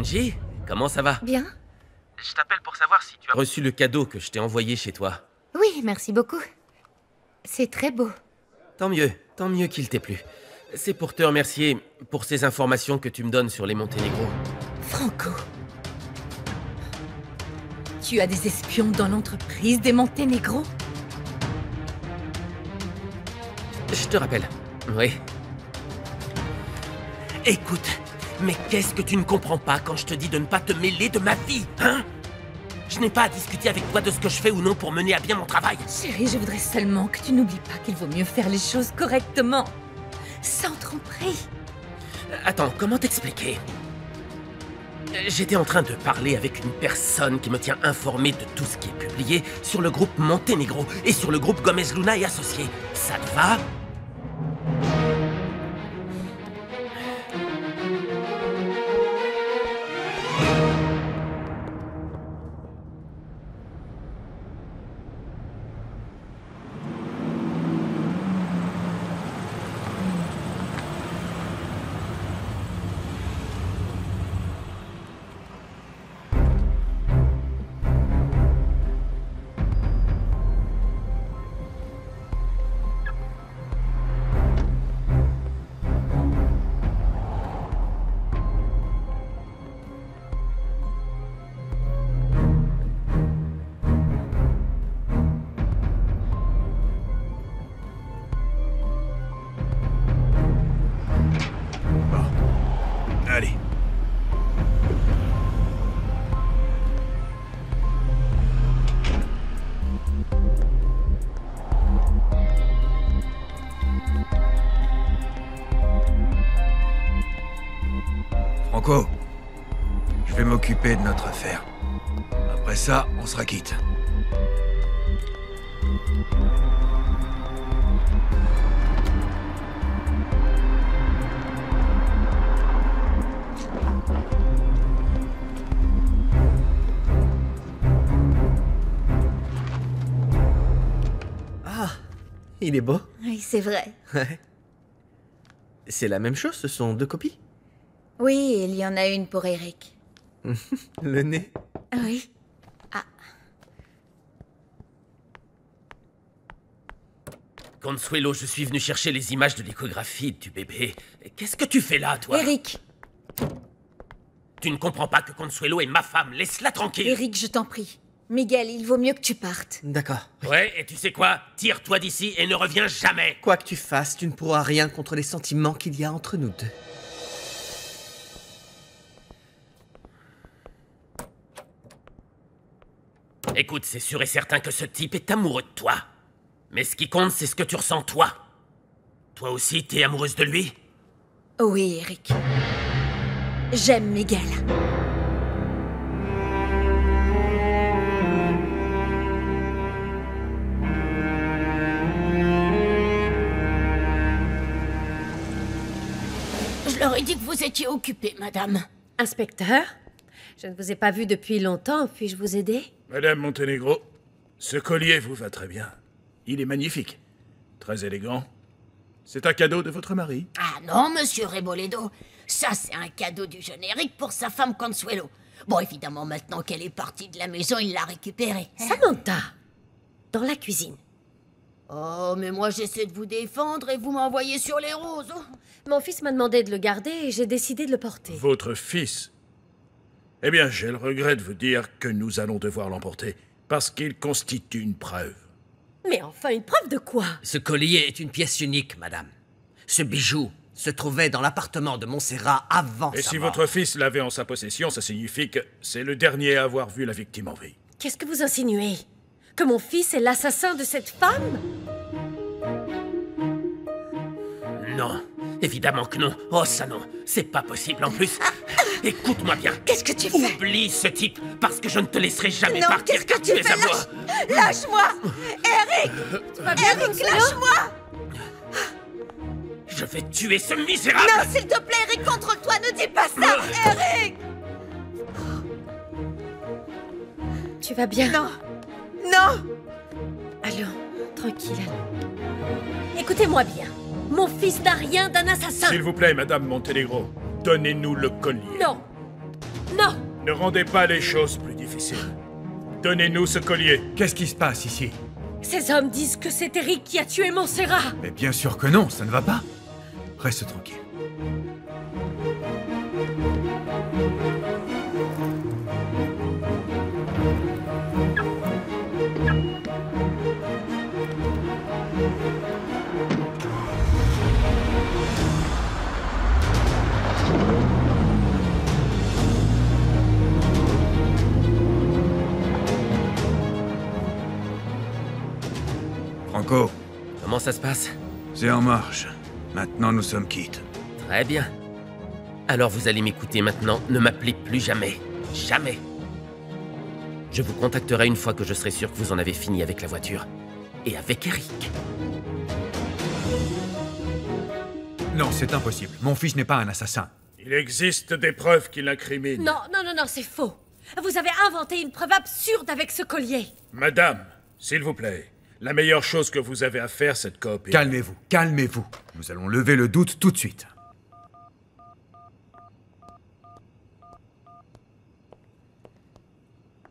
Angie, comment ça va? Bien. Je t'appelle pour savoir si tu as reçu le cadeau que je t'ai envoyé chez toi. Oui, merci beaucoup. C'est très beau. Tant mieux qu'il t'ait plu. C'est pour te remercier pour ces informations que tu me donnes sur les Monténégro. Franco. Tu as des espions dans l'entreprise des Monténégro? Je te rappelle, oui. Écoute, mais qu'est-ce que tu ne comprends pas quand je te dis de ne pas te mêler de ma vie, hein? Je n'ai pas à discuter avec toi de ce que je fais ou non pour mener à bien mon travail. Chérie, je voudrais seulement que tu n'oublies pas qu'il vaut mieux faire les choses correctement. Sans tromperie. Attends, comment t'expliquer? J'étais en train de parler avec une personne qui me tient informé de tout ce qui est publié sur le groupe Monténégro et sur le groupe Gomez Luna et Associés. Ça te va? Allez. Franco, je vais m'occuper de notre affaire. Après ça, on sera quitte. Il est beau. Oui, c'est vrai. Ouais. C'est la même chose, ce sont deux copies. Oui, il y en a une pour Eric. Le nez. Oui. Consuelo, je suis venu chercher les images de l'échographie du bébé. Qu'est-ce que tu fais là, toi? Eric. Tu ne comprends pas que Consuelo est ma femme. Laisse-la tranquille. Eric, je t'en prie. Miguel, il vaut mieux que tu partes. D'accord. Ouais, et tu sais quoi? Tire-toi d'ici et ne reviens jamais. Quoi que tu fasses, tu ne pourras rien contre les sentiments qu'il y a entre nous deux. Écoute, c'est sûr et certain que ce type est amoureux de toi. Mais ce qui compte, c'est ce que tu ressens toi. Toi aussi, t'es amoureuse de lui? Oui, Eric. J'aime Miguel. Je leur ai dit que vous étiez occupée, madame. Inspecteur, je ne vous ai pas vu depuis longtemps. Puis-je vous aider? Madame Monténégro, ce collier vous va très bien. Il est magnifique. Très élégant. C'est un cadeau de votre mari? Ah non, monsieur Reboledo. Ça, c'est un cadeau du jeune Eric pour sa femme Consuelo. Bon, évidemment, maintenant qu'elle est partie de la maison, il l'a récupéré. Samantha, dans la cuisine. Oh, mais moi, j'essaie de vous défendre et vous m'envoyez sur les roses. Oh. Mon fils m'a demandé de le garder et j'ai décidé de le porter. Votre fils? Eh bien, j'ai le regret de vous dire que nous allons devoir l'emporter, parce qu'il constitue une preuve. Mais enfin, une preuve de quoi? Ce collier est une pièce unique, madame. Ce bijou se trouvait dans l'appartement de Montserrat avant Et sa si mort. votre fils l'avait en sa possession, ça signifie que c'est le dernier à avoir vu la victime en vie. Qu'est-ce que vous insinuez? Que mon fils est l'assassin de cette femme? Non, évidemment que non. Oh, ça non, c'est pas possible en plus. Écoute-moi bien. Qu'est-ce que tu fais? Oublie ce type, parce que je ne te laisserai jamais Non, partir qu'est-ce que car tu tu es fais? à moi. Lâche-moi! Eric! Eric, lâche-moi! Je vais tuer ce misérable. Non, s'il te plaît, Eric, contrôle-toi, ne dis pas ça! Eric! Tu vas bien? Non! Non! Allons, tranquille, allons. Écoutez-moi bien. Mon fils n'a rien d'un assassin. S'il vous plaît, Madame Monténégro, donnez-nous le collier. Non. Non! Ne rendez pas les choses plus difficiles. Donnez-nous ce collier. Qu'est-ce qui se passe ici? Ces hommes disent que c'est Eric qui a tué Montserrat! Mais bien sûr que non, ça ne va pas. Reste tranquille. Franco, Comment ça se passe? c'est en marche. Maintenant, nous sommes quittes. Très bien. Alors vous allez m'écouter maintenant, ne m'appelez plus jamais. Jamais. Je vous contacterai une fois que je serai sûr que vous en avez fini avec la voiture. Et avec Eric. Non, c'est impossible. Mon fils n'est pas un assassin. Il existe des preuves qui l'incriminent. Non, non, non, non, c'est faux! Vous avez inventé une preuve absurde avec ce collier! Madame, s'il vous plaît, la meilleure chose que vous avez à faire, c'est de coopérer. Calmez-vous, calmez-vous. Nous allons lever le doute tout de suite.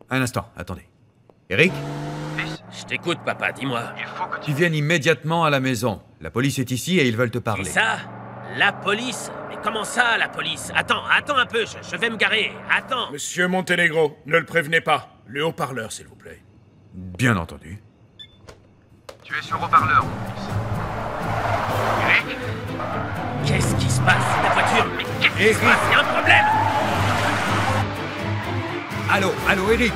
Un instant, attendez. Eric, Je t'écoute, papa, dis-moi. tu viennes immédiatement à la maison. La police est ici et ils veulent te parler. Ça? La police? Mais comment ça, la police? Attends un peu, je vais me garer. Attends. Monsieur Monténégro, ne le prévenez pas. Le haut-parleur, s'il vous plaît. Bien entendu. Tu es sur haut-parleur, mon fils. Eric? Qu'est-ce qui se passe? La voiture? Mais qu'est-ce qui se passe? Il y a un problème! Allô, Eric.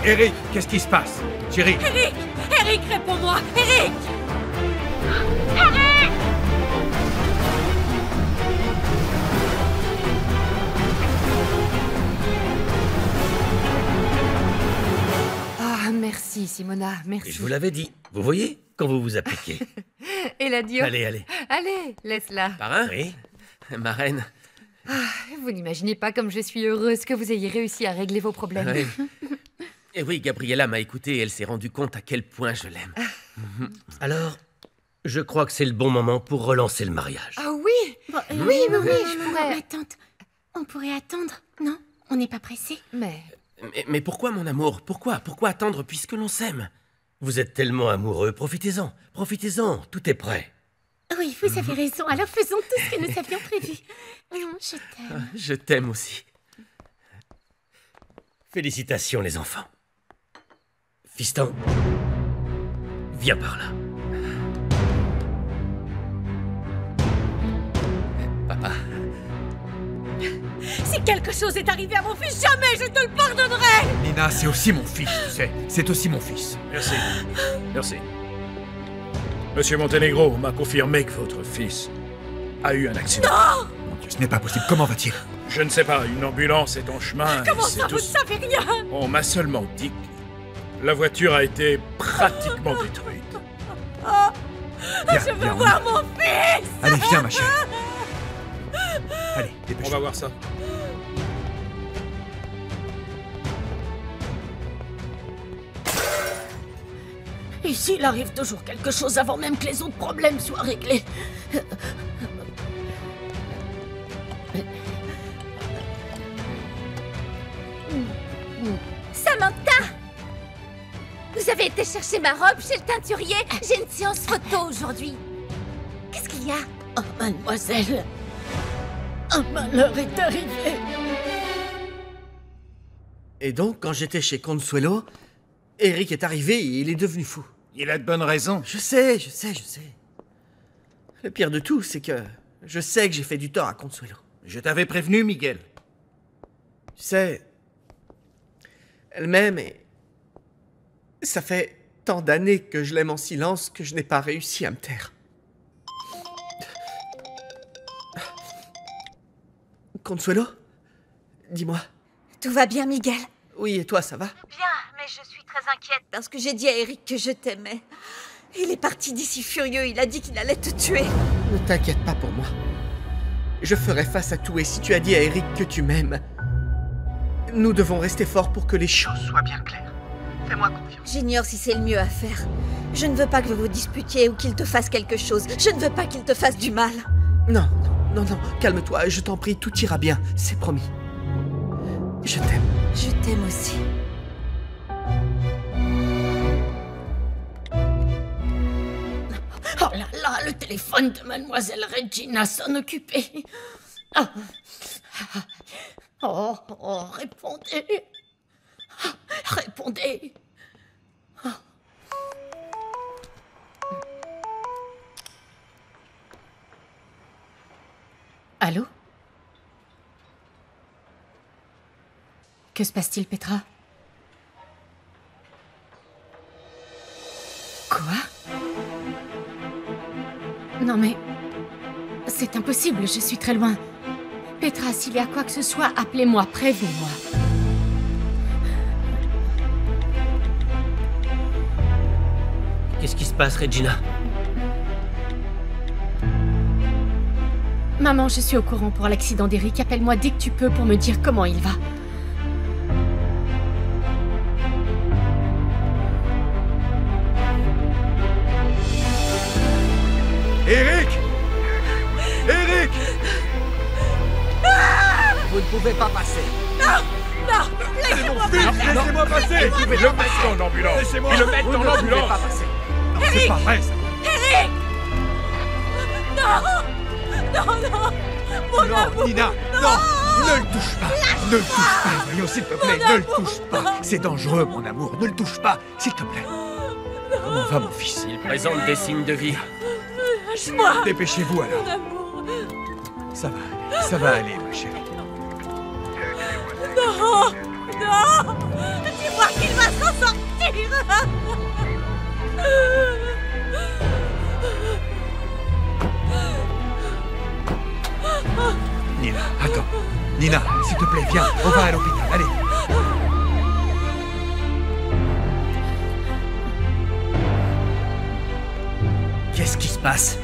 Eric, qu'est-ce qui se passe? Chérie, Eric! Eric, réponds-moi! Eric! Ah, merci, Simona, merci. Et je vous l'avais dit. Vous voyez? Quand vous vous appliquez. Et la Dio. Allez. Allez, laisse-la. Parrain? Oui. Ma reine. Vous n'imaginez pas comme je suis heureuse que vous ayez réussi à régler vos problèmes. Oui. Et oui, Gabriella m'a écouté et elle s'est rendue compte à quel point je l'aime. Alors, je crois que c'est le bon moment pour relancer le mariage. Ah oui. Bon, Oui, je non, pourrais. ma tante, on pourrait attendre, non? On n'est pas pressé. Mais pourquoi, mon amour? Pourquoi attendre puisque l'on s'aime? Vous êtes tellement amoureux, profitez-en. Profitez-en, tout est prêt. Oui, vous avez raison. Alors faisons tout ce que nous avions prévu. Je t'aime. Je t'aime aussi. Félicitations, les enfants. Fiston, viens par là. Papa. Si quelque chose est arrivé à mon fils, jamais je te le pardonnerai! Nina, c'est aussi mon fils, tu sais. C'est aussi mon fils. Merci. Monsieur Monténégro, on m'a confirmé que votre fils a eu un accident. Mon Dieu, ce n'est pas possible. Comment va-t-il? Je ne sais pas, une ambulance est en chemin. et Comment c'est ça, tout vous ne ce- savez rien? On m'a seulement dit que la voiture a été pratiquement détruite. Viens, Je veux viens, on y voir va. mon fils! Allez, viens, ma chérie. Allez, On dépêche-toi. va voir ça. Ici, il arrive toujours quelque chose avant même que les autres problèmes soient réglés. Samantha! Vous avez été chercher ma robe chez le teinturier? J'ai une séance photo aujourd'hui. Qu'est-ce qu'il y a? Oh, mademoiselle, un malheur est arrivé. Et donc, quand j'étais chez Consuelo, Eric est arrivé et il est devenu fou. Il a de bonnes raisons. Je sais. Le pire de tout, c'est que je sais que j'ai fait du tort à Consuelo. Je t'avais prévenu, Miguel. Tu sais, elle m'aime et ça fait tant d'années que je l'aime en silence que je n'ai pas réussi à me taire. Consuelo, dis-moi. Tout va bien, Miguel? Oui, et toi, ça va? Bien, mais je suis très inquiète parce que j'ai dit à Eric que je t'aimais. Il est parti d'ici furieux, il a dit qu'il allait te tuer. Ne t'inquiète pas pour moi. Je ferai face à tout et si tu as dit à Eric que tu m'aimes, nous devons rester forts pour que les choses soient bien claires. Fais-moi confiance. J'ignore si c'est le mieux à faire. Je ne veux pas que vous vous disputiez ou qu'il te fasse quelque chose. Je ne veux pas qu'il te fasse du mal. Non, Non, non, calme-toi, je t'en prie, tout ira bien, c'est promis. Je t'aime. Je t'aime aussi. Oh là là, le téléphone de Mademoiselle Regina sonne occupé. Oh, répondez. Répondez. Allô? Que se passe-t-il, Petra? Quoi? Non mais... C'est impossible, je suis très loin. Petra, s'il y a quoi que ce soit, appelez-moi, prévenez-moi. Qu'est-ce qui se passe, Regina? Maman, je suis au courant pour l'accident d'Eric. Appelle-moi dès que tu peux pour me dire comment il va. Eric! Eric! Vous ne pouvez pas passer. Laissez-moi passer! Vous pouvez Le pas mettre passer. dans l'ambulance! Laissez-moi. Et le mettre Vous dans ne pouvez l'ambulance! pas passer. Non, c'est pas vrai, ça! Non, Nina, non! Ne le touche pas! Ne le touche pas, voyons, s'il te plaît, ne le touche pas! C'est dangereux, mon amour, ne le touche pas, s'il te plaît! Comment va mon fils? Il présente des signes de vie. Lâche-moi, Dépêchez-vous alors! mon amour. Ça va aller, ma chérie. Non, non. Dis-moi qu'il va s'en sortir. Nina, attends. Nina, s'il te plaît, viens, on va à l'hôpital, allez! Qu'est-ce qui se passe?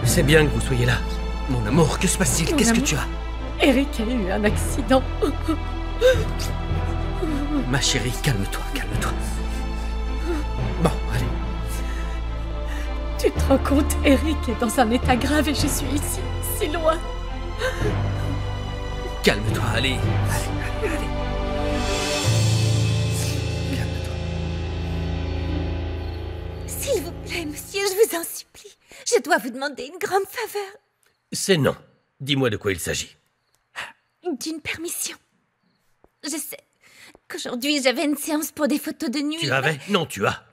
C'est bien que vous soyez là. Mon amour, que se passe-t-il? Mon Qu'est-ce que amour. tu as? Eric a eu un accident. Ma chérie, calme-toi, calme-toi. Bon, allez. Tu te rends compte, Eric est dans un état grave et je suis ici, si loin. Calme-toi, allez. Allez. Calme-toi. S'il vous plaît, monsieur, je vous en supplie. Je dois vous demander une grande faveur. C'est non. Dis-moi de quoi il s'agit. D'une permission. Je sais qu'aujourd'hui, j'avais une séance pour des photos de nuit. Tu avais? Non, tu as.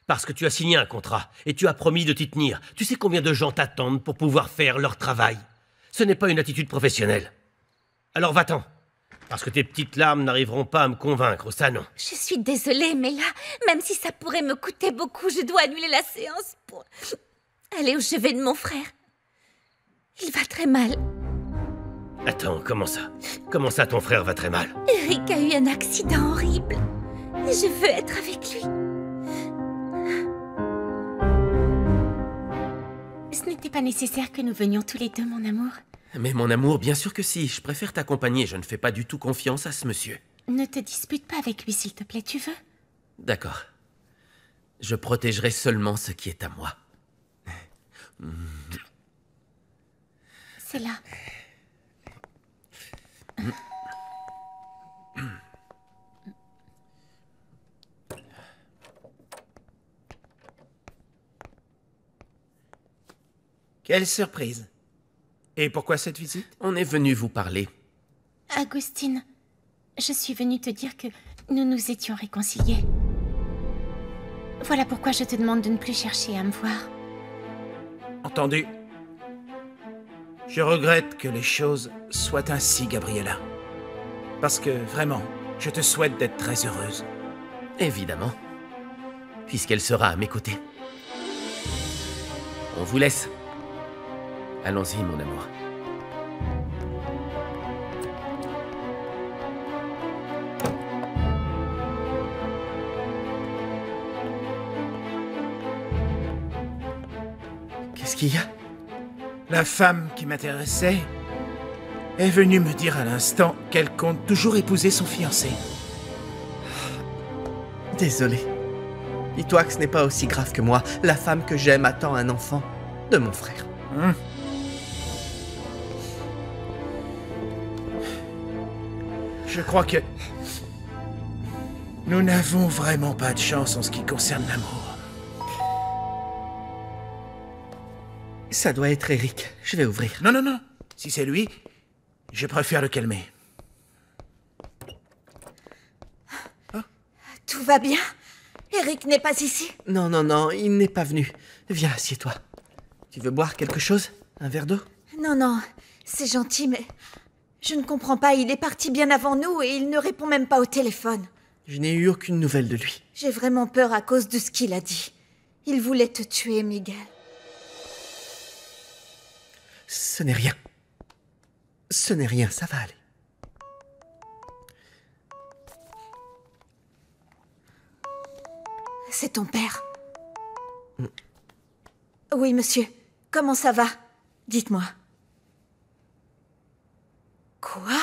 Parce que tu as signé un contrat et tu as promis de t'y tenir. Tu sais combien de gens t'attendent pour pouvoir faire leur travail? Ce n'est pas une attitude professionnelle. Alors va-t'en. Parce que tes petites larmes n'arriveront pas à me convaincre, ça non. Je suis désolée, mais là, même si ça pourrait me coûter beaucoup, je dois annuler la séance pour aller au chevet de mon frère. Il va très mal. Attends, comment ça? Comment ça ton frère va très mal? Eric a eu un accident horrible. Et je veux être avec lui. Ce n'était pas nécessaire que nous venions tous les deux, mon amour. Mais mon amour, bien sûr que si. Je préfère t'accompagner. Je ne fais pas du tout confiance à ce monsieur. Ne te dispute pas avec lui, s'il te plaît, tu veux? D'accord. Je protégerai seulement ce qui est à moi. C'est là. Quelle surprise! Et pourquoi cette visite? On est venu vous parler. Agustine, je suis venue te dire que nous nous étions réconciliés. Voilà pourquoi je te demande de ne plus chercher à me voir. Entendu. Je regrette que les choses soient ainsi, Gabriella. Parce que, vraiment, je te souhaite d'être très heureuse. Évidemment. Puisqu'elle sera à mes côtés. On vous laisse. Allons-y, mon amour. Qu'est-ce qu'il y a? La femme qui m'intéressait est venue me dire à l'instant qu'elle compte toujours épouser son fiancé. Désolé. Dis-toi que ce n'est pas aussi grave que moi. La femme que j'aime attend un enfant de mon frère. Je crois que... nous n'avons vraiment pas de chance en ce qui concerne l'amour. Ça doit être Eric. Je vais ouvrir. Non, non, non. Si c'est lui, je préfère le calmer. Tout va bien? Eric n'est pas ici? Non, non, non, il n'est pas venu. Viens, assieds-toi. Tu veux boire quelque chose? Un verre d'eau? Non, non, c'est gentil, mais... je ne comprends pas, il est parti bien avant nous et il ne répond même pas au téléphone. Je n'ai eu aucune nouvelle de lui. J'ai vraiment peur à cause de ce qu'il a dit. Il voulait te tuer, Miguel. Ce n'est rien. Ce n'est rien, ça va aller. C'est ton père. Oui, monsieur. Comment ça va? Dites-moi. Quoi?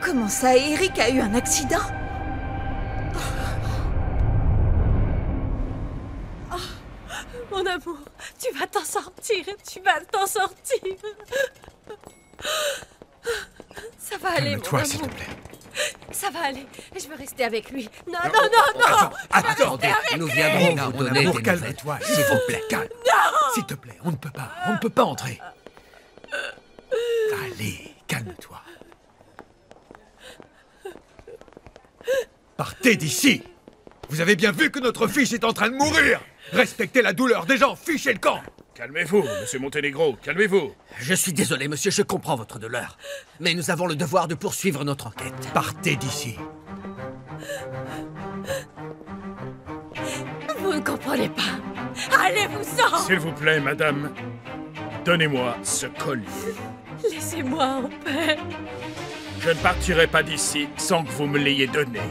Comment ça, Eric a eu un accident? Oh, mon amour, tu vas t'en sortir, tu vas t'en sortir. Ça va aller, mon amour. Calme-toi, s'il te plaît. Ça va aller, je veux rester avec lui. Non, non, non, non. Attendez, nous viendrons vous donner des nouvelles. Calme-toi, s'il vous plaît, calme. Non. S'il te plaît, on ne peut pas entrer. Allez, calme-toi. Partez d'ici. Vous avez bien vu que notre fils est en train de mourir. Respectez la douleur des gens, fichez le camp. Calmez-vous, monsieur Monténégro, calmez-vous. Je suis désolé, monsieur, je comprends votre douleur. Mais nous avons le devoir de poursuivre notre enquête. Partez d'ici. Vous ne comprenez pas. Allez-vous-en. S'il vous plaît, madame, donnez-moi ce collier. Laissez-moi en paix. Je ne partirai pas d'ici sans que vous me l'ayez donné.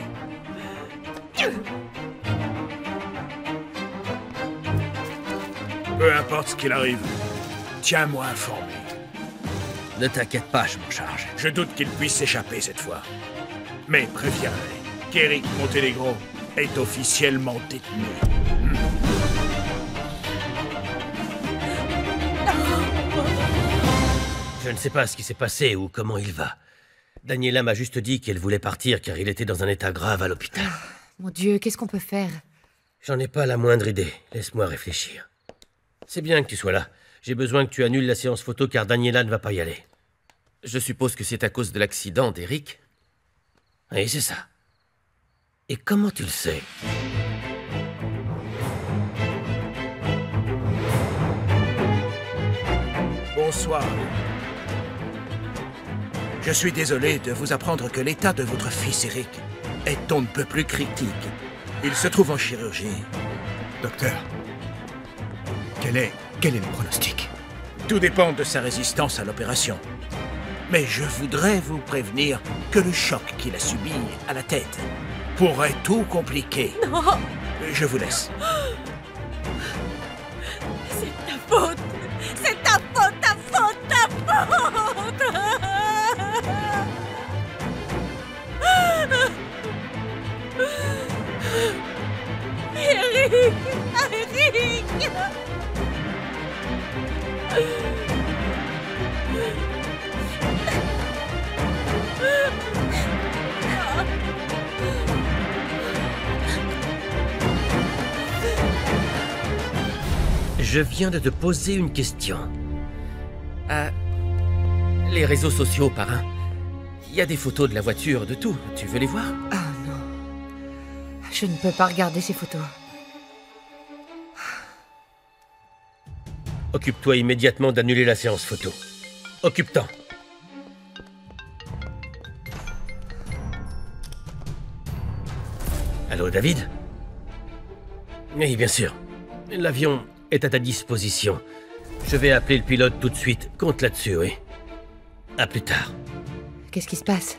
Peu importe ce qu'il arrive, tiens-moi informé. Ne t'inquiète pas, je m'en charge. Je doute qu'il puisse s'échapper cette fois. Mais préviens-les qu'Eric Monténégro est officiellement détenu. Je ne sais pas ce qui s'est passé ou comment il va. Daniela m'a juste dit qu'elle voulait partir car il était dans un état grave à l'hôpital. Mon Dieu, qu'est-ce qu'on peut faire? J'en ai pas la moindre idée. Laisse-moi réfléchir. C'est bien que tu sois là. J'ai besoin que tu annules la séance photo car Daniela ne va pas y aller. Je suppose que c'est à cause de l'accident d'Eric? Oui, c'est ça. Et comment tu le sais? Bonsoir. Je suis désolé de vous apprendre que l'état de votre fils Eric est on ne peut plus critique. Il se trouve en chirurgie. Docteur, quel est le pronostic? Tout dépend de sa résistance à l'opération. Mais je voudrais vous prévenir que le choc qu'il a subi à la tête pourrait tout compliquer. Non. Je vous laisse. C'est ta faute. C'est ta faute, ta faute, ta faute. Eric! Eric! Je viens de te poser une question. Les réseaux sociaux, parrain. Il y a des photos de la voiture, de tout. Tu veux les voir? Ah non. Je ne peux pas regarder ces photos. Occupe-toi immédiatement d'annuler la séance photo. Occupe-t'en. Allô, David? Oui, bien sûr. L'avion est à ta disposition. Je vais appeler le pilote tout de suite. Compte là-dessus, oui. À plus tard. Qu'est-ce qui se passe?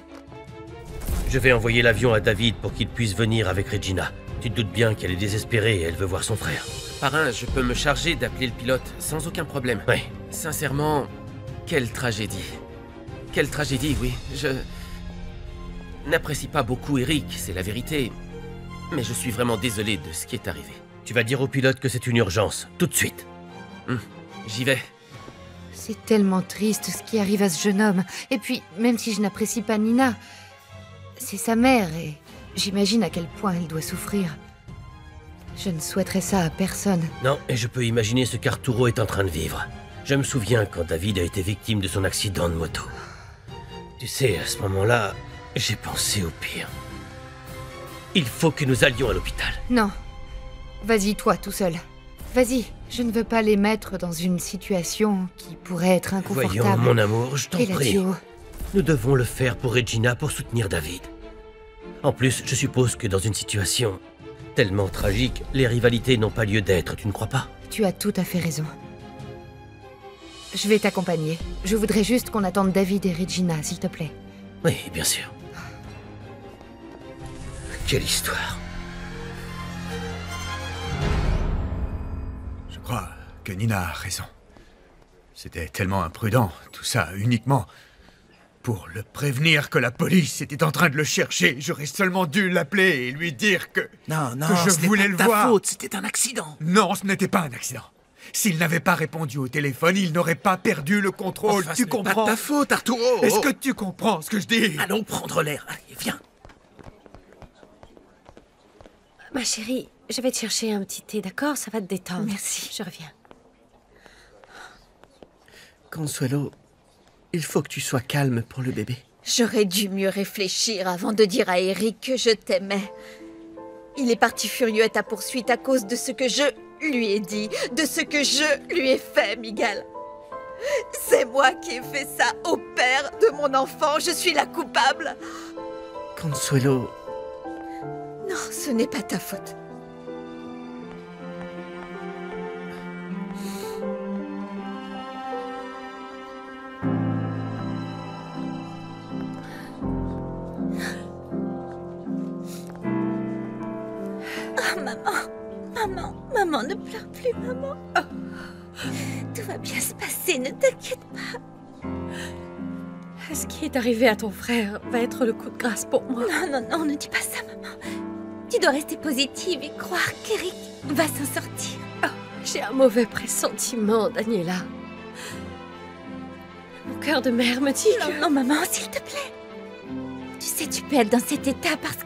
Je vais envoyer l'avion à David pour qu'il puisse venir avec Regina. Tu te doutes bien qu'elle est désespérée et elle veut voir son frère. Parrain, je peux me charger d'appeler le pilote sans aucun problème. Oui. Sincèrement, quelle tragédie. Quelle tragédie, oui. Je n'apprécie pas beaucoup Eric, c'est la vérité. Mais je suis vraiment désolé de ce qui est arrivé. Tu vas dire au pilote que c'est une urgence, tout de suite. J'y vais. C'est tellement triste ce qui arrive à ce jeune homme. Et puis, même si je n'apprécie pas Nina, c'est sa mère et j'imagine à quel point elle doit souffrir. Je ne souhaiterais ça à personne. Non, et je peux imaginer ce qu'Arturo est en train de vivre. Je me souviens quand David a été victime de son accident de moto. Tu sais, à ce moment-là, j'ai pensé au pire. Il faut que nous allions à l'hôpital. Non. Vas-y, toi, tout seul. Vas-y, je ne veux pas les mettre dans une situation qui pourrait être inconfortable. Voyons, mon amour, je t'en prie. Eladio. Nous devons le faire pour Regina, pour soutenir David. En plus, je suppose que dans une situation tellement tragique, les rivalités n'ont pas lieu d'être, tu ne crois pas? Tu as tout à fait raison. Je vais t'accompagner. Je voudrais juste qu'on attende David et Regina, s'il te plaît. Oui, bien sûr. Quelle histoire. Je crois que Nina a raison. C'était tellement imprudent, tout ça, uniquement pour le prévenir que la police était en train de le chercher. J'aurais seulement dû l'appeler et lui dire que... Non, que je voulais le ta voir. faute, c'était un accident. Non, ce n'était pas un accident. S'il n'avait pas répondu au téléphone, il n'aurait pas perdu le contrôle. Enfin, tu comprends? Pas de ta faute, Arturo. Est-ce que tu comprends ce que je dis? Allons prendre l'air. Allez, viens. Ma chérie, je vais te chercher un petit thé, d'accord? Ça va te détendre. Merci. Je reviens. Consuelo, il faut que tu sois calme pour le bébé. J'aurais dû mieux réfléchir avant de dire à Eric que je t'aimais. Il est parti furieux à ta poursuite à cause de ce que je lui ai dit, de ce que je lui ai fait, Miguel. C'est moi qui ai fait ça au père de mon enfant. Je suis la coupable. Consuelo, Non, ce n'est pas ta faute. Oh, maman, ne pleure plus, maman. Oh. Tout va bien se passer, ne t'inquiète pas. Ce qui est arrivé à ton frère va être le coup de grâce pour moi. Non, ne dis pas ça, maman. Tu dois rester positive et croire qu'Eric va s'en sortir. Oh, j'ai un mauvais pressentiment, Daniela. Mon cœur de mère me dit que... Non, maman, s'il te plaît. Tu sais, tu peux être dans cet état parce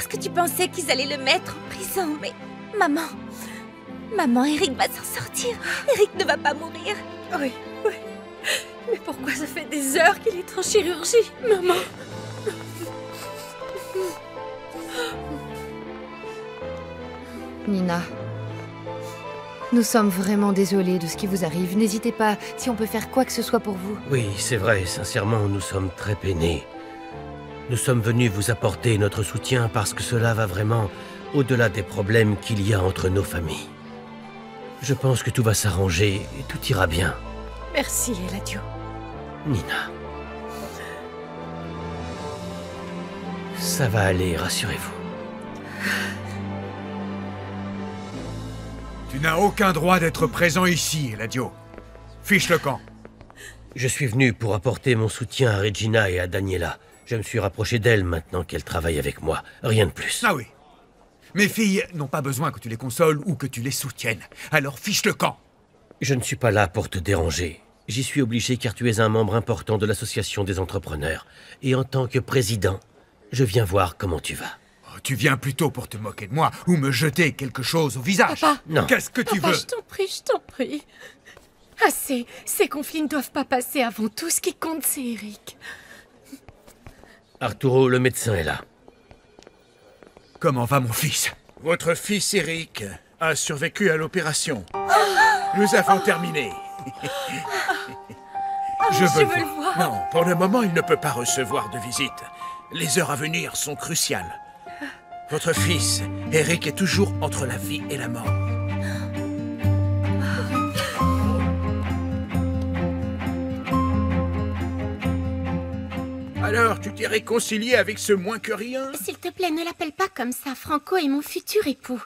que tu pensais qu'ils allaient le mettre en prison, mais... Maman, Eric va s'en sortir. Eric ne va pas mourir. Oui. Mais pourquoi ça fait des heures qu'il est en chirurgie, maman? Nina, nous sommes vraiment désolés de ce qui vous arrive. N'hésitez pas si on peut faire quoi que ce soit pour vous. Oui, c'est vrai, sincèrement, nous sommes très peinés. Nous sommes venus vous apporter notre soutien parce que cela va vraiment au-delà des problèmes qu'il y a entre nos familles. Je pense que tout va s'arranger et tout ira bien. Merci, Eladio. Nina. Ça va aller, rassurez-vous. Tu n'as aucun droit d'être présent ici, Eladio. Fiche le camp. Je suis venu pour apporter mon soutien à Regina et à Daniela. Je me suis rapproché d'elle maintenant qu'elle travaille avec moi. Rien de plus. Ah oui. Mes filles n'ont pas besoin que tu les consoles ou que tu les soutiennes. Alors fiche le camp. Je ne suis pas là pour te déranger. J'y suis obligé car tu es un membre important de l'association des entrepreneurs. Et en tant que président, je viens voir comment tu vas. Oh, tu viens plutôt pour te moquer de moi ou me jeter quelque chose au visage. Papa. Non. Qu'est-ce que tu Papa, veux? je t'en prie. Assez. Ces conflits ne doivent pas passer avant tout. Ce qui compte, c'est Eric. Arturo, le médecin est là. Comment va mon fils? Votre fils Eric a survécu à l'opération. Nous avons terminé. Je veux le voir. Non, pour le moment, il ne peut pas recevoir de visite. Les heures à venir sont cruciales. Votre fils, Eric, est toujours entre la vie et la mort. Alors, tu t'es réconcilié avec ce moins que rien? S'il te plaît, ne l'appelle pas comme ça. Franco est mon futur époux.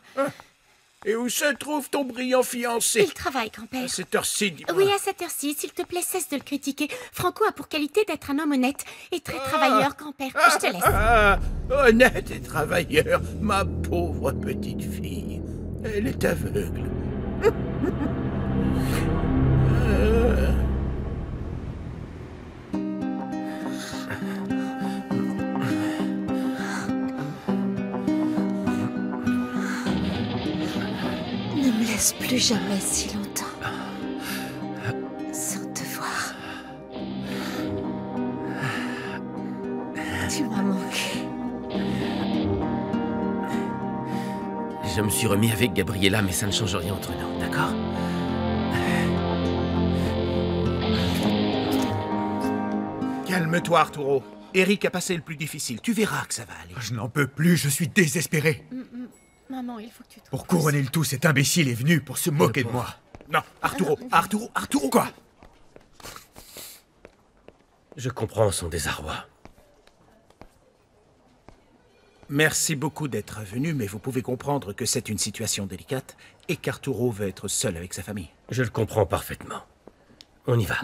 Et où se trouve ton brillant fiancé? Il travaille, grand-père. À cette heure-ci, dis-moi. Oui, à cette heure-ci, s'il te plaît, cesse de le critiquer. Franco a pour qualité d'être un homme honnête et très travailleur, grand-père. Je te laisse. Honnête et travailleur, ma pauvre petite fille. Elle est aveugle. laisse plus jamais si longtemps sans te voir. Tu m'as manqué. Je me suis remis avec Gabriella, mais ça ne change rien entre nous, d'accord? Calme-toi, Arturo. Eric a passé le plus difficile. Tu verras que ça va aller. Je n'en peux plus, je suis désespéré. Maman, il faut que tu te... Pour couronner le tout, cet imbécile est venu pour se moquer de moi. Non, Arturo, Arturo. Quoi? Je comprends son désarroi. Merci beaucoup d'être venu, mais vous pouvez comprendre que c'est une situation délicate et qu'Arturo veut être seul avec sa famille. Je le comprends parfaitement. On y va.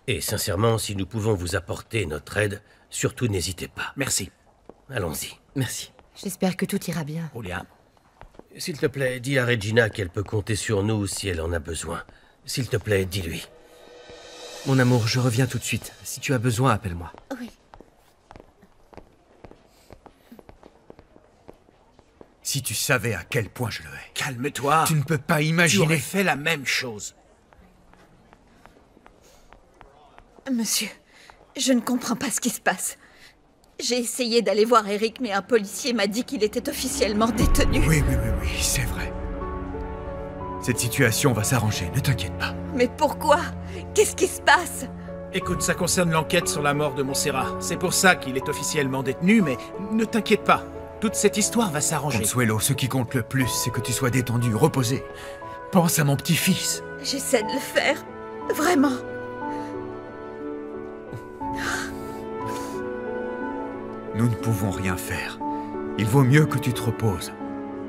Et sincèrement, si nous pouvons vous apporter notre aide, surtout n'hésitez pas. Merci. Allons-y. Merci. J'espère que tout ira bien. Julia. S'il te plaît, dis à Regina qu'elle peut compter sur nous si elle en a besoin. S'il te plaît, dis-lui. Mon amour, je reviens tout de suite. Si tu as besoin, appelle-moi. Oui. Si tu savais à quel point je le hais. Calme-toi. Tu ne peux pas Tu imaginer. aurais fait la même chose. Monsieur, je ne comprends pas ce qui se passe. J'ai essayé d'aller voir Eric, mais un policier m'a dit qu'il était officiellement détenu. Oui, c'est vrai. Cette situation va s'arranger, ne t'inquiète pas. Mais pourquoi? Qu'est-ce qui se passe? Écoute, ça concerne l'enquête sur la mort de Montserrat. C'est pour ça qu'il est officiellement détenu, mais ne t'inquiète pas. Toute cette histoire va s'arranger. Consuelo, ce qui compte le plus, c'est que tu sois détendu, reposé. Pense à mon petit-fils. J'essaie de le faire. Vraiment. Nous ne pouvons rien faire. Il vaut mieux que tu te reposes.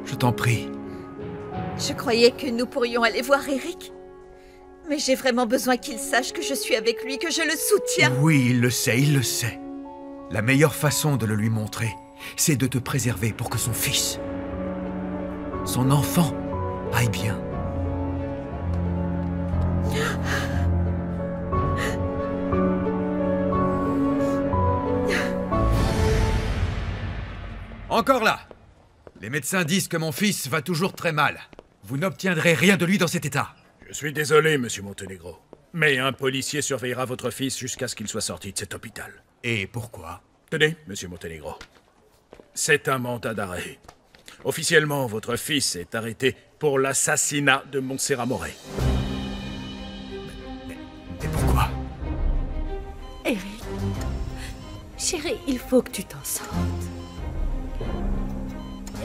Je t'en prie. Je croyais que nous pourrions aller voir Eric. Mais j'ai vraiment besoin qu'il sache que je suis avec lui, que je le soutiens. Oui, il le sait. La meilleure façon de le lui montrer, c'est de te préserver pour que son fils, son enfant, aille bien. Encore là! Les médecins disent que mon fils va toujours très mal. Vous n'obtiendrez rien de lui dans cet état. Je suis désolé, monsieur Montenegro. Mais un policier surveillera votre fils jusqu'à ce qu'il soit sorti de cet hôpital. Et pourquoi? Tenez, monsieur Montenegro. C'est un mandat d'arrêt. Officiellement, votre fils est arrêté pour l'assassinat de Montserrat Moret. Mais pourquoi? Eric, chérie, il faut que tu t'en sortes.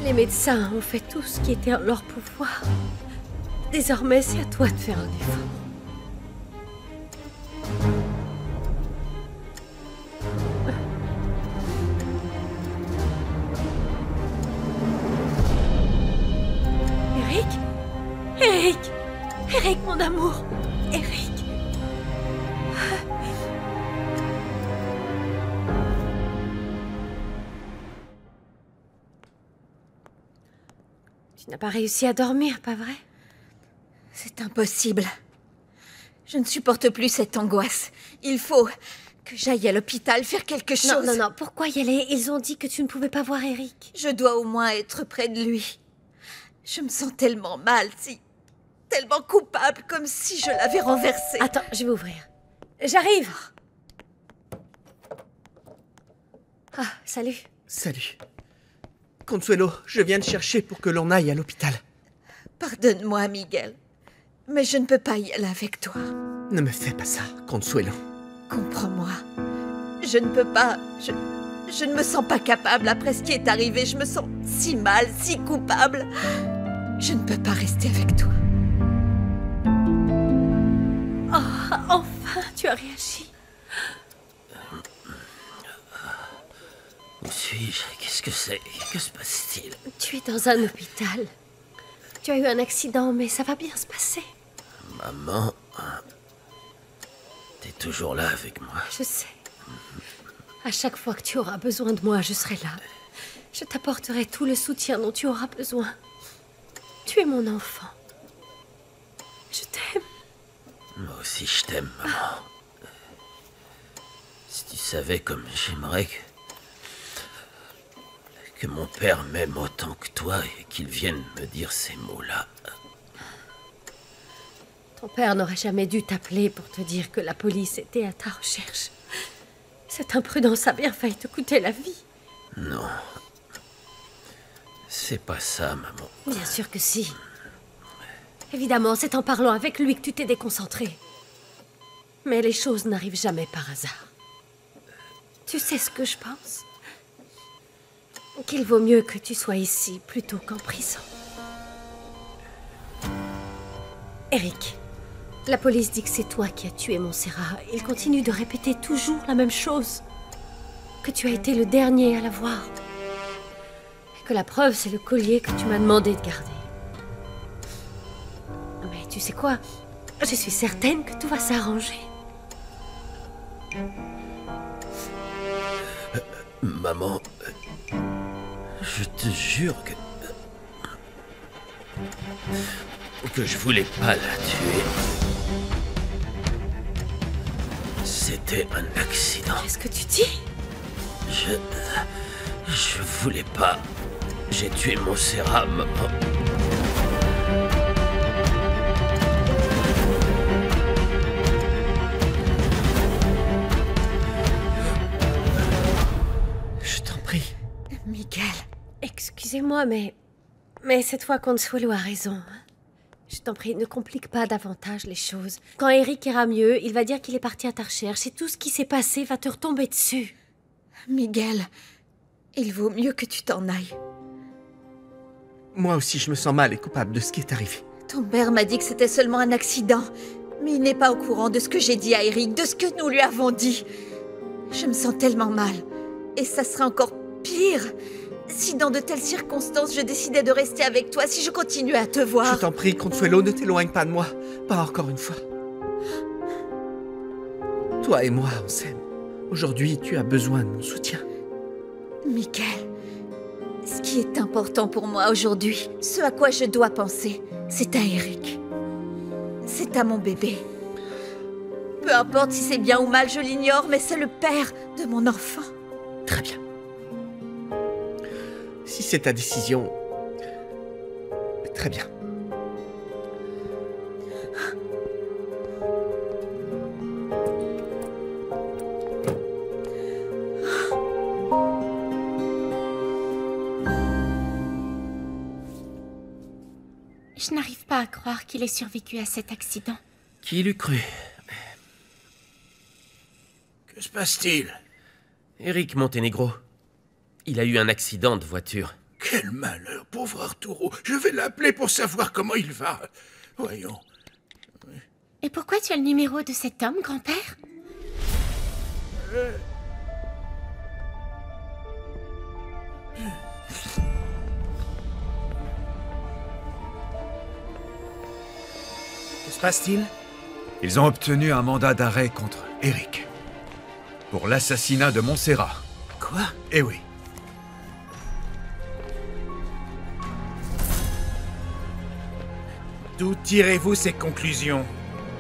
Les médecins ont fait tout ce qui était en leur pouvoir. Désormais, c'est à toi de faire un effort. Eric, mon amour. Eric. Tu n'as pas réussi à dormir, pas vrai? C'est impossible. Je ne supporte plus cette angoisse. Il faut que j'aille à l'hôpital faire quelque chose. Non, pourquoi y aller? Ils ont dit que tu ne pouvais pas voir Eric. Je dois au moins être près de lui. Je me sens tellement mal, tellement coupable, comme si je l'avais renversé. Attends, je vais ouvrir. J'arrive. Ah, salut. Salut. Consuelo, je viens te chercher pour que l'on aille à l'hôpital. Pardonne-moi, Miguel, mais je ne peux pas y aller avec toi. Ne me fais pas ça, Consuelo. Comprends-moi. Je ne peux pas... Je ne me sens pas capable après ce qui est arrivé. Je me sens si mal, si coupable. Je ne peux pas rester avec toi. Oh, enfin, tu as réagi. Où suis-je? Qu'est-ce que c'est? Que se passe-t-il? Tu es dans un hôpital. Tu as eu un accident, mais ça va bien se passer. Maman, t'es toujours là avec moi. Je sais. À chaque fois que tu auras besoin de moi, je serai là. Je t'apporterai tout le soutien dont tu auras besoin. Tu es mon enfant. Je t'aime. Moi aussi, je t'aime, maman. Si tu savais comme j'aimerais que mon père m'aime autant que toi et qu'il vienne me dire ces mots-là. Ton père n'aurait jamais dû t'appeler pour te dire que la police était à ta recherche. Cette imprudence a bien failli te coûter la vie. Non. C'est pas ça, maman. Bien sûr que si. Évidemment, c'est en parlant avec lui que tu t'es déconcentré. Mais les choses n'arrivent jamais par hasard. Tu sais ce que je pense? Qu'il vaut mieux que tu sois ici plutôt qu'en prison. Eric, la police dit que c'est toi qui as tué Montserrat. Il continue de répéter toujours la même chose. Que tu as été le dernier à la voir. Et que la preuve, c'est le collier que tu m'as demandé de garder. Mais tu sais quoi? Je suis certaine que tout va s'arranger. Maman, je te jure que je voulais pas la tuer. C'était un accident. Qu'est-ce que tu dis? Je voulais pas. J'ai tué Montserrat, maman. Je t'en prie. Miguel, excusez-moi, mais cette fois, Consuelo a raison. Je t'en prie, ne complique pas davantage les choses. Quand Eric ira mieux, il va dire qu'il est parti à ta recherche et tout ce qui s'est passé va te retomber dessus. Miguel, il vaut mieux que tu t'en ailles. Moi aussi, je me sens mal et coupable de ce qui est arrivé. Ton père m'a dit que c'était seulement un accident. Mais il n'est pas au courant de ce que j'ai dit à Eric, de ce que nous lui avons dit. Je me sens tellement mal. Et ça serait encore pire si dans de telles circonstances je décidais de rester avec toi, si je continuais à te voir. Je t'en prie, Consuelo, ne t'éloigne pas de moi. Pas encore une fois. Toi et moi, on s'aime. Aujourd'hui, tu as besoin de mon soutien. Miguel, ce qui est important pour moi aujourd'hui, ce à quoi je dois penser, c'est à Eric. C'est à mon bébé. Peu importe si c'est bien ou mal, je l'ignore, mais c'est le père de mon enfant. Très bien. Si c'est ta décision... Très bien. Je n'arrive pas à croire qu'il ait survécu à cet accident. Qui l'eût cru? Que se passe-t-il? Eric Monténégro. Il a eu un accident de voiture. Quel malheur, pauvre Arturo. Je vais l'appeler pour savoir comment il va. Voyons. Et pourquoi tu as le numéro de cet homme, grand-père? Que se passe-t-il? Ils ont obtenu un mandat d'arrêt contre Eric. Pour l'assassinat de Montserrat. Quoi? Eh oui. D'où tirez-vous ces conclusions?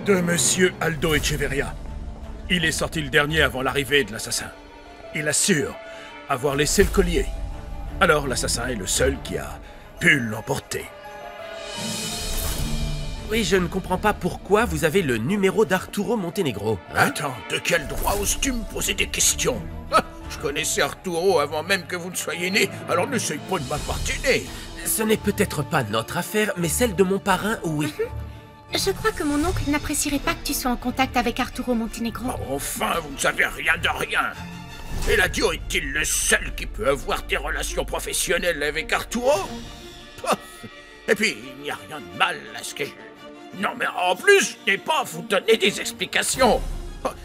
De Monsieur Aldo Echeverria. Il est sorti le dernier avant l'arrivée de l'assassin. Il assure avoir laissé le collier. Alors l'assassin est le seul qui a pu l'emporter. Oui, je ne comprends pas pourquoi vous avez le numéro d'Arturo Monténégro. Hein? Attends, de quel droit oses-tu me poser des questions? Je connaissais Arturo avant même que vous ne soyez né, alors n'essaye pas de m'appartenir. Ce n'est peut-être pas notre affaire, mais celle de mon parrain, oui. Je crois que mon oncle n'apprécierait pas que tu sois en contact avec Arturo Monténégro. Oh, enfin, vous ne savez rien de rien. Eladio est-il le seul qui peut avoir des relations professionnelles avec Arturo? Et puis, il n'y a rien de mal à ce que... Non, mais en plus, je n'ai pas à vous donner des explications.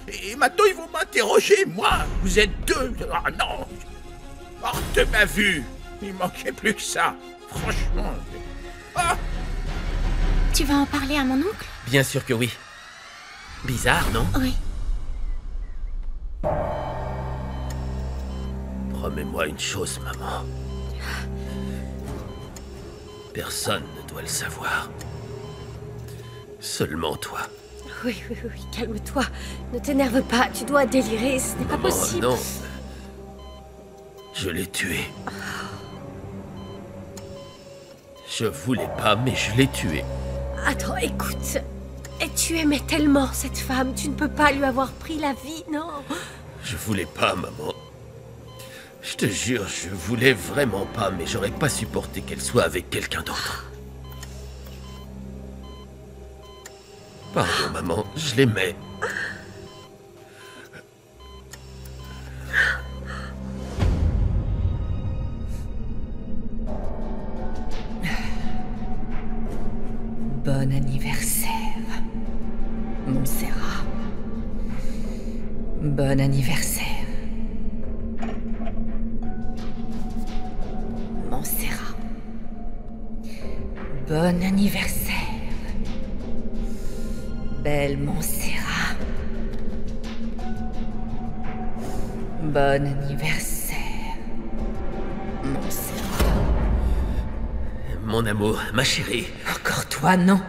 Et maintenant, ils vont m'interroger, moi. Vous êtes deux. Ah non. Hors de ma vue. Il manquait plus que ça. Franchement. Ah. Tu vas en parler à mon oncle? Bien sûr que oui. Bizarre, non? Oui. Promets-moi une chose, maman. Personne ne doit le savoir. Seulement toi. Oui, calme-toi. Ne t'énerve pas, tu dois délirer, ce n'est pas possible. Non. Je l'ai tué. Je voulais pas, mais je l'ai tué. Attends, écoute. Et tu aimais tellement cette femme, tu ne peux pas lui avoir pris la vie, non? Je voulais pas, maman. Je te jure, je voulais vraiment pas, mais j'aurais pas supporté qu'elle soit avec quelqu'un d'autre. Pardon, maman, je l'aimais. Bon anniversaire, Montserrat. Bon anniversaire. Montserrat. Bon anniversaire. Belle Montserrat. Bon anniversaire, Montserrat. Mon amour, ma chérie. Encore toi, non.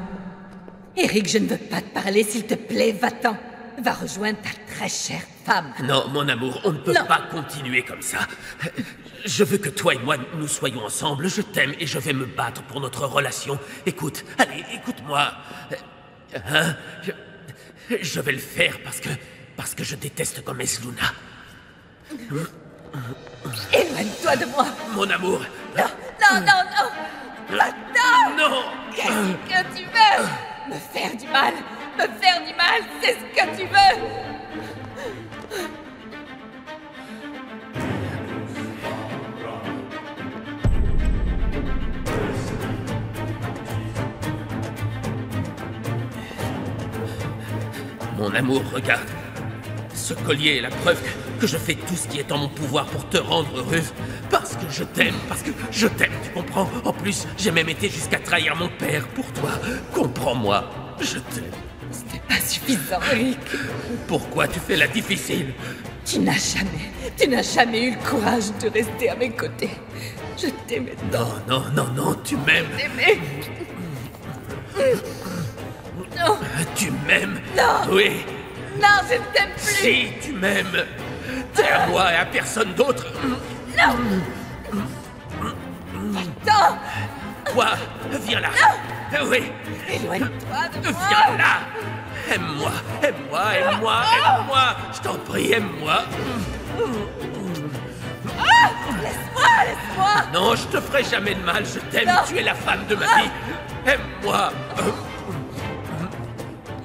Eric, je ne veux pas te parler, s'il te plaît, va-t'en. Va rejoindre ta très chère femme. Non, mon amour, on ne peut pas continuer comme ça. Je veux que toi et moi, nous soyons ensemble. Je t'aime et je vais me battre pour notre relation. Écoute, allez, écoute-moi. Hein? Je vais le faire parce que je déteste Gomez Luna. Éloigne-toi de moi. Mon amour. Non, non, non, non. Non. Non. Qu'est-ce que tu veux? Me faire du mal. Me faire du mal, c'est ce que tu veux. Mon amour, regarde. Ce collier est la preuve que je fais tout ce qui est en mon pouvoir pour te rendre heureuse. Parce que je t'aime, tu comprends? En plus, j'ai même été jusqu'à trahir mon père pour toi. Comprends-moi, je t'aime. Ce n'est pas suffisant, Eric. Pourquoi tu fais la difficile? Tu n'as jamais eu le courage de rester à mes côtés. Je t'aimais. Non, tu m'aimes. T'aimais. Non. Tu m'aimes? Non. Oui. Non, je ne t'aime plus. Si, tu m'aimes. T'es à moi et à personne d'autre. Non. Attends. Quoi? Viens là. Non. Oui. Éloigne-toi de moi. Viens là. Aime-moi. Je t'en prie, aime-moi. Laisse-moi. Non, je te ferai jamais de mal. Je t'aime. Non. Tu es la femme de ma vie. Aime-moi.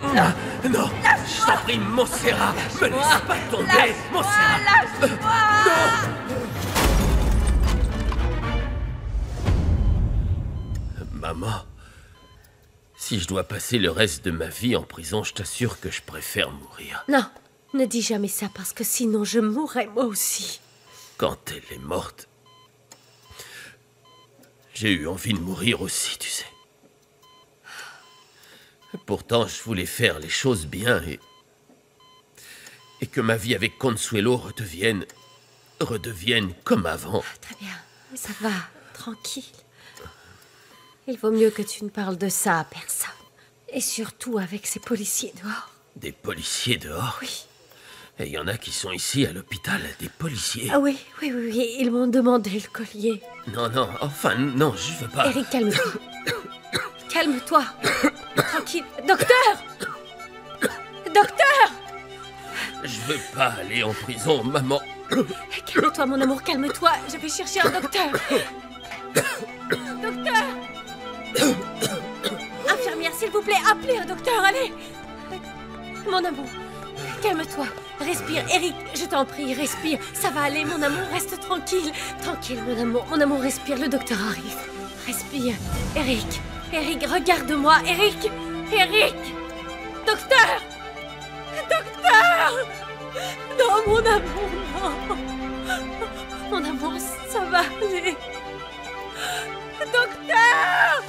Non, je t'en prie, Montserrat. Me laisse pas tomber, Montserrat. Lâche-moi. Maman, si je dois passer le reste de ma vie en prison, je t'assure que je préfère mourir. Non, ne dis jamais ça parce que sinon je mourrais moi aussi. Quand elle est morte, j'ai eu envie de mourir aussi, tu sais. Pourtant, je voulais faire les choses bien et que ma vie avec Consuelo redevienne comme avant. Très bien, ça va, tranquille. Il vaut mieux que tu ne parles de ça à personne. Et surtout avec ces policiers dehors. Des policiers dehors? Oui. Et il y en a qui sont ici à l'hôpital, des policiers. Ah oui, ils m'ont demandé le collier. Non, non, je veux pas. Eric, calme-toi. Calme-toi. Tranquille. Docteur! Je veux pas aller en prison, maman. Calme-toi, mon amour, calme-toi. Je vais chercher un docteur. Docteur! Infirmière, s'il vous plaît, appelez un docteur, allez! Mon amour, calme-toi. Respire, Eric, je t'en prie, respire. Ça va aller, mon amour, reste tranquille. Tranquille, mon amour. Mon amour, respire, le docteur arrive. Respire. Eric, regarde-moi, Eric! Docteur! Non, mon amour, non! Mon amour, ça va aller. Docteur!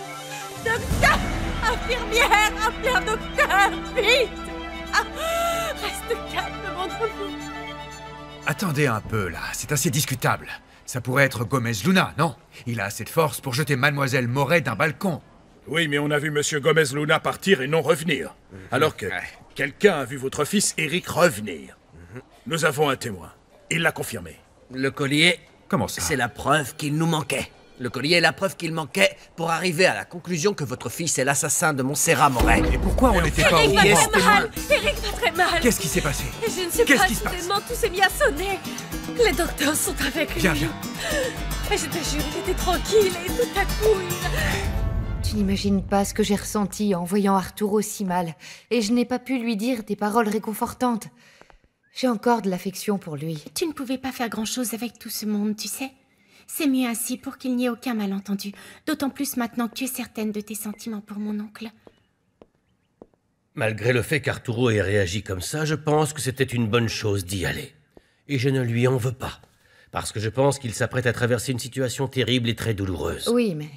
Infirmière, appelez un docteur, vite! Reste calme, mon amour. Attendez un peu, là. C'est assez discutable. Ça pourrait être Gomez Luna, non? Il a assez de force pour jeter Mademoiselle Moret d'un balcon. Oui, mais on a vu Monsieur Gomez Luna partir et non revenir. Alors que quelqu'un a vu votre fils Eric revenir. Nous avons un témoin. Il l'a confirmé. Le collier, comment ça? C'est la preuve qu'il nous manquait. Le collier est la preuve qu'il manquait pour arriver à la conclusion que votre fils est l'assassin de Montserrat Moret. Et pourquoi on n'était pas au Eric va courant? très mal. Eric va très mal. Qu'est-ce qui s'est passé? Je ne sais Qu'est-ce pas, qui se passe? soudainement, tout s'est mis à sonner. Les docteurs sont avec lui. Viens, viens. Et je te jure, il était tranquille et tout à coup, Tu n'imagines pas ce que j'ai ressenti en voyant Arturo si mal, et je n'ai pas pu lui dire des paroles réconfortantes. J'ai encore de l'affection pour lui. Tu ne pouvais pas faire grand-chose avec tout ce monde, tu sais. C'est mieux ainsi pour qu'il n'y ait aucun malentendu, d'autant plus maintenant que tu es certaine de tes sentiments pour mon oncle. Malgré le fait qu'Arturo ait réagi comme ça, je pense que c'était une bonne chose d'y aller. Et je ne lui en veux pas, parce que je pense qu'il s'apprête à traverser une situation terrible et très douloureuse. Oui, mais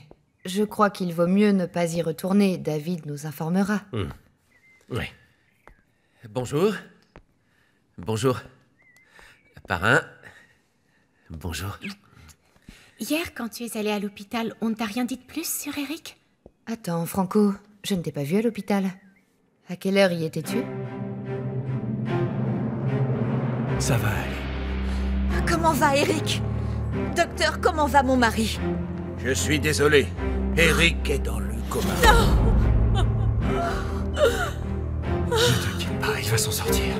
je crois qu'il vaut mieux ne pas y retourner. David nous informera. Oui. Bonjour. Bonjour. Parrain. Bonjour. Hier, quand tu es allé à l'hôpital, on ne t'a rien dit de plus sur Eric? Attends, Franco, je ne t'ai pas vu à l'hôpital. À quelle heure y étais-tu? Ça va aller. Comment va Eric? Docteur, comment va mon mari? Je suis désolé. Eric est dans le coma. Ne t'inquiète pas, il va s'en sortir.